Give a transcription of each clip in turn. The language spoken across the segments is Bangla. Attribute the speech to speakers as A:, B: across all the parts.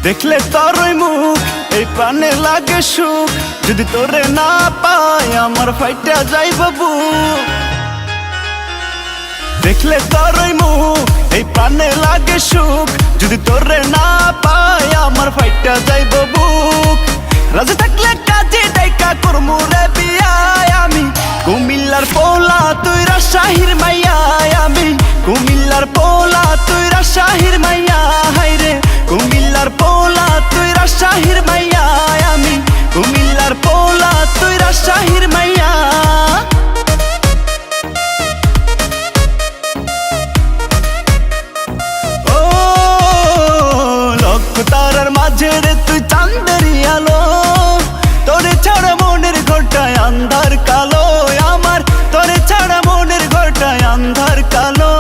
A: দেখলে তোর ওই মুখ এই প্রাণে লাগে সুখ, যদি তোরে না পাই আমার ফাইটা যাইব বুক। দেখলে তোর ওই মুখ এই প্রাণে লাগে সুখ, যদি তোরে না পাই আমার ফাইটা যাইব বুক। রাজে থাকলে কাজে ডাইকা করমু রে বিয়ায় আমি, কুমিল্লার পোলা তুই রাজশাহীর মাইয়া আমি, কুমিল্লার পোলা তুই রাজশাহীর মাইয়া হাইরে, কুমিল্লার পোলা তুই রাজশাহীর মাইয়া আমি, কুমিল্লার পোলা তুই রাজশাহীর মাইয়া। ও লক্ষ তারার মাঝে রে তুই চাঁদেরই আলো, তোরে ছাড়া মনের ঘরটায় আন্ধার কালো আমার, তোরে ছাড়া মনের ঘরটায় আন্ধার কালো।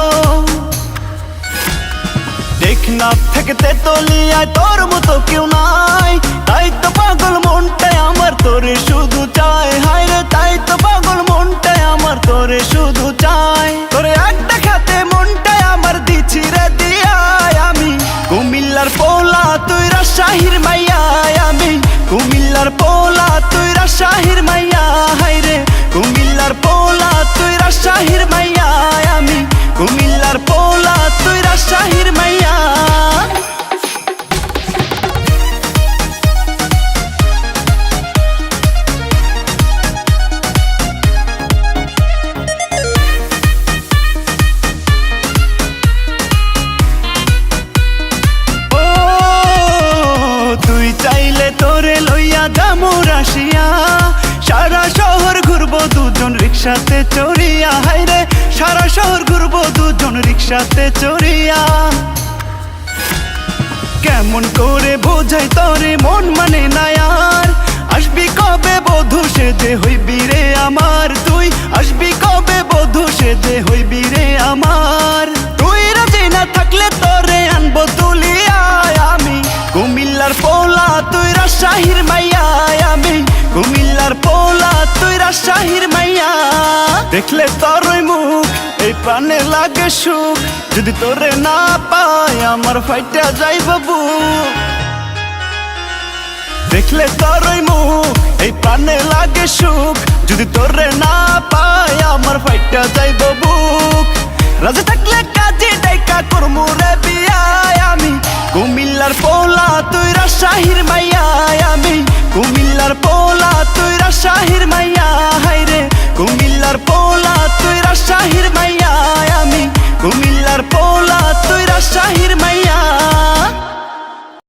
A: টেকনাফ থেকে তেতুলিয়ায় তোর মতো কেউ নাই, তাই তো পাগল মনটায় আমার তোরে শুধু চায় হায়রে, তাই তো পাগল মনটায় আমার তোরে শুধু চায়। তোরে এক দেখাতে মনটায় আমার দিছি রে দিয়ায় আমি, কুমিল্লার পোলা তুই রাজশাহীর মাইয়া আমি, কুমিল্লার পোলা তুই রাজশাহীর মাইয়া হায়রে, কুমিল্লার পোলা তুই রাজশাহীর মাইয়া আমি, কুমিল্লার পোলা তুই রাজশাহীর মাইয়া। তুই চাইলে তোরে লইয়া যামু রাশিয়া, সারা শহর ঘুরবো দুজন রিক্সাতে চড়িয়া হায়রে, সারা শহর ঘুরবো দুজন রিক্সাতে চড়িয়া। কেমন করে বোঝাই তোরে মন মানে না আর, আসবি কবে বধূ সেজে হইবি রে আমার, তুই আসবি কবে বধূ সেজে হইবি রে আমার। তুই রাজি না থাকলে তোরে আনবো তুলিয়া আমি, কুমিল্লার পোলা তুই রাজশাহীর মাইয়া আমি, কুমিল্লার পোলা তুই রাজশাহীর মাইয়া। দেখলে তোর ওই মুখ এই প্রাণে লাগে সুখ, যদি তোরে না পাই আমার ফাইটা যাইব বুক। দেখলে তোর ওই মুখ এই প্রাণে লাগে সুখ, যদি তোরে না পাই আমার ফাইটা যাইব বুক। রাজে থাকলে কাজে ডাইকা করমু রে বিয়ায় আমি, কুমিল্লার পোলা তুই রাজশাহীর মাইয়া আমি, কুমিল্লার পোলা তুই রাজশাহীর মাইয়া হায়রে, কুমিল্লার পোলা তুই রাজশাহীর মাইয়া আমি, কুমিল্লার পোলা তুই রাজশাহী।